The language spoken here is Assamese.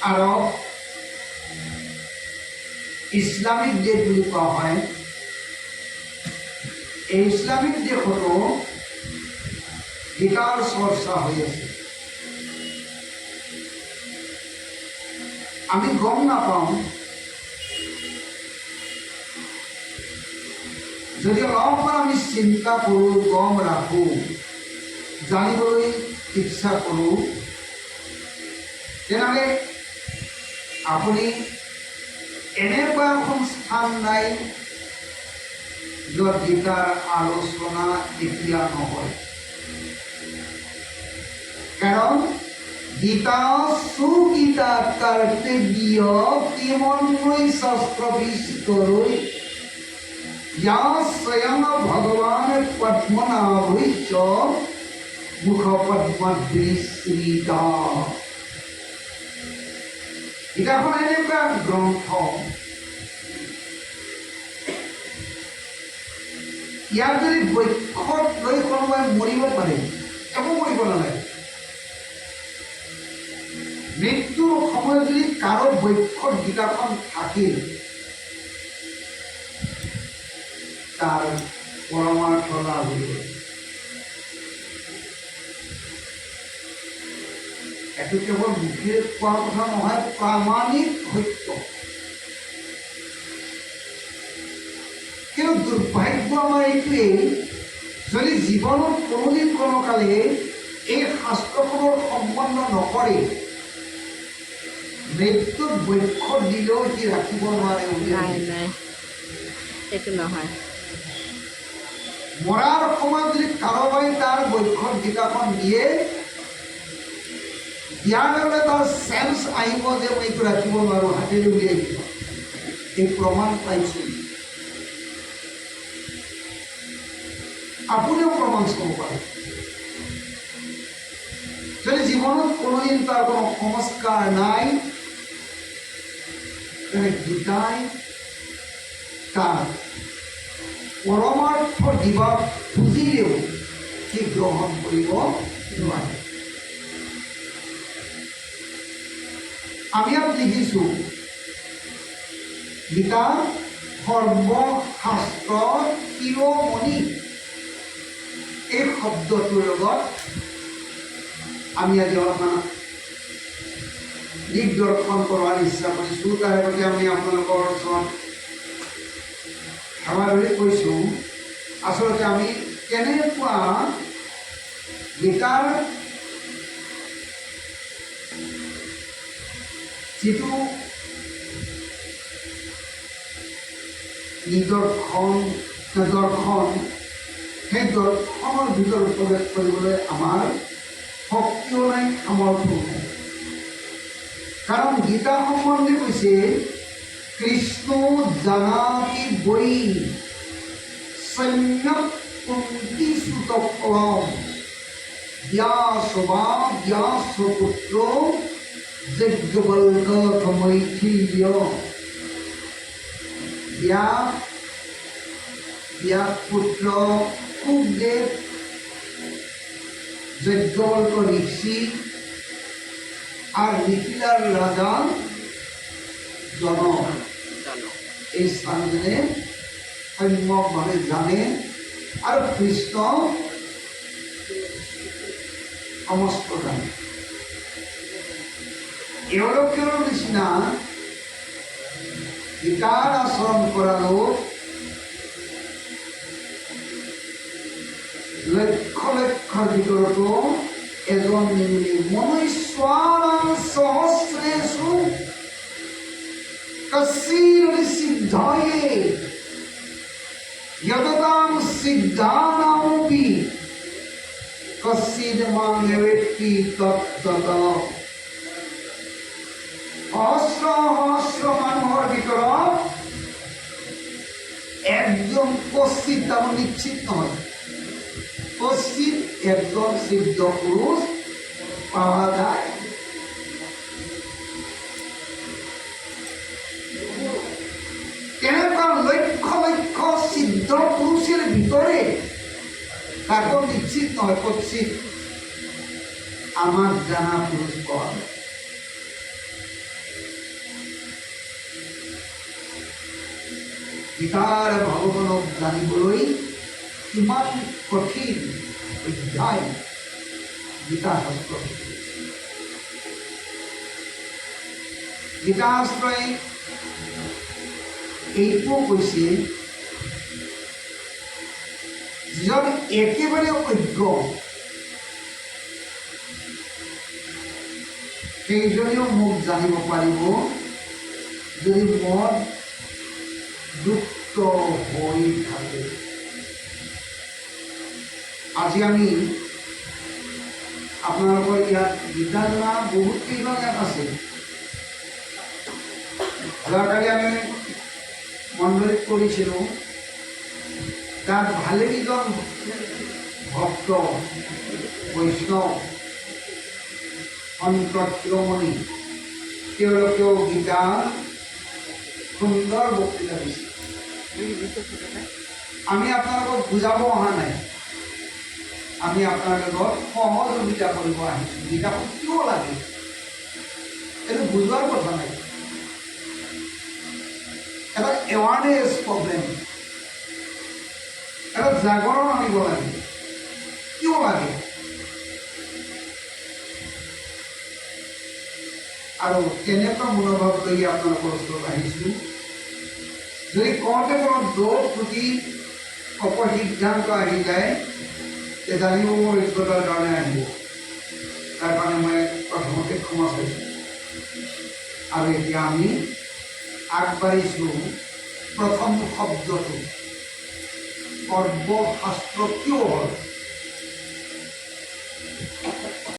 আৰব ইসলামিক দেশ বুলি কোৱা হয়। এই ইসলামিক দেশতো গীতাৰ চৰ্চা হৈ আছে। আমি গম নাপাওঁ, যদি অলপমান আমি চিন্তা কৰোঁ, গম ৰাখোঁ, জানিবলৈ ইচ্ছা কৰোঁ, তেনেহ'লে আপুনি এনেকুৱা এখন স্থান নাই য'ত গীতাৰ আলোচনা এতিয়া নহয়। কাৰণ গীতা সুগীতা কৰ্তব্য কিমন্বয় শাস্ত্ৰ বিস্তৰৈ या स्वयं भगवान पद्मनाभैश्च मुखपद्मद्विश्रीता। গীতাখন এনেকুৱা গ্ৰন্থ, ইয়াক যদি বক্ষত লৈ কোনোবাই মৰিব পাৰে, একো কৰিব নালাগে। মৃত্যুৰ সময়ত যদি কাৰো বক্ষত গীতাখন থাকে, তাৰ পৰমাৰ্থ লাভ হইল। এটো কেবল মুখে কোৱা কথা নহয়, প্ৰামাণিক সত্য। কিন্তু দুৰ্ভাগ্য আমাৰ এইটোৱেই, যদি জীৱনত কোনোদিন কোনো কালে এই শাস্ত্ৰখনৰ সম্বন্ধ নকৰে, মৃত্যুত বক্ষ দিলেও সি ৰাখিব নোৱাৰে। এইটো নহয়। মৰাৰ সময়ত যদি কাৰোবাই তাৰ বক্ষত গীতাখন দিয়ে, দিয়াৰ লগে তাৰ চেন্স আহিব যে মই এইটো ৰাখিব নোৱাৰোঁ, হাতেৰে উলিয়াই দিব। এই প্ৰমাণ পাইছোঁ। আপুনিও প্ৰমাণ চাব পাৰে। যদি জীৱনত কোনোদিন তাৰ কোনো সংস্কাৰ নাই, তেনে গীতাই তাৰ পৰমাৰ্থ দিবা খুজিলেও সি গ্ৰহণ কৰিব নোৱাৰে। আমি ইয়াত লিখিছোঁ, গীতা সৰ্বশাস্ত্ৰ শিৰোমণি। এই শব্দটোৰ লগত আমি আজি অলপমান দিগদৰ্শন কৰাৰ ইচ্ছা কৰিছোঁ। তাৰ আগতে আমি আপোনালোকৰ ওচৰত ভাবাবলৈ কৈছোঁ, আচলতে আমি কেনেকুৱা গীতাৰ যিটো দৰ্শন, সেই দৰ্শনৰ ভিতৰত প্ৰৱেশ কৰিবলৈ আমাৰ শক্তিও নাই, সামৰ্থ্যও নাই। কাৰণ গীতা সম্বন্ধে কৈছে, কৃষ্ণ জানাতি বৈ সম্যক কুন্তিসুত ফলম ব্যাসপুত্ৰ যজ্ঞবল্ক মৈথিল্য। ব্যাসপুত্ৰ সুখদেৱ, যজ্ঞবল্ক ঋষি আৰ মিথিলাৰ ৰাজা জনক এই স্থানজনে সম্যকভাৱে জানে, আৰু কৃষ্ণ সমস্ত জানে। এওঁলোকৰ নিচিনা গীতাৰ আচৰণ কৰা লোক লক্ষ লক্ষৰ ভিতৰতো এজন নিমিলে। মনুষ্যানাং সহস্ৰেষু কশ্চিৎ সিদ্ধায়ে যততাং সিদ্ধানামপি কশ্চিৎ মাং বেত্তি তত্ততঃ। সহস্ৰ সহস্ৰ মানুহৰ ভিতৰত একজন কশ্চিৎ, তাৰমানে নিশ্চিত নহয়, কশ্চিৎ একজন সিদ্ধ পুৰুষ পাওয়া যায়। তেনেকুৱা লক্ষ লক্ষ সিদ্ধ পুৰুষেৰ ভিতৰে কাকো নিশ্চিত নয়, কশ্চিৎ আমাৰ জানা পুৰুষ পাওয়া যায়। গীতাৰ ভগৱানক জানিবলৈ কিমান কঠিন অধ্যায় গীতা শাস্ত্ৰ। গীতা শাস্ত্ৰই এইটোও কৈছে যিজন একেবাৰে অজ্ঞ সেইজনেও মোক জানিব পাৰিব যদি মন যুক্ত হৈ থাকে। আজি আমি আপোনালোকৰ ইয়াত গীতা জনা বহুত কেইজন ইয়াত আছে। যোৱাকালি আমি মণ্ডলীত কৰিছিলোঁ, তাত ভালেকেইজন ভক্ত বৈষ্ণৱ সন্ত শিৰোমণি তেওঁলোকেও গীতা সুন্দৰ বক্তৃতা দিছে। আমি আপোনালোকক বুজাব অহা নাই, আমি আপোনালোকক সহযোগিতা কৰিব আহিছোঁ। গীতাখন কিয় লাগে এইটো বুজোৱাৰ কথা নাই, এটা এৱাৰনেছ প্ৰগ্ৰেম, এটা জাগৰণ আনিব লাগে। কিয় লাগে আৰু কেনেকুৱা মনোভাৱ লৈ আপোনালোকৰ ওচৰত আহিছোঁ। যদি কওঁতে কোনো দোষ ত্ৰুটি অপসিদ্ধান্ত আহি যায় তে জানিব মোৰ অজ্ঞতাৰ কাৰণে আহিব। তাৰ কাৰণে মই প্ৰথমতে ক্ষমা চাইছোঁ। আৰু এতিয়া আমি আগবাঢ়িছোঁ প্ৰথম শব্দটো সৰ্বশাস্ত্ৰ কিয় হ'ল।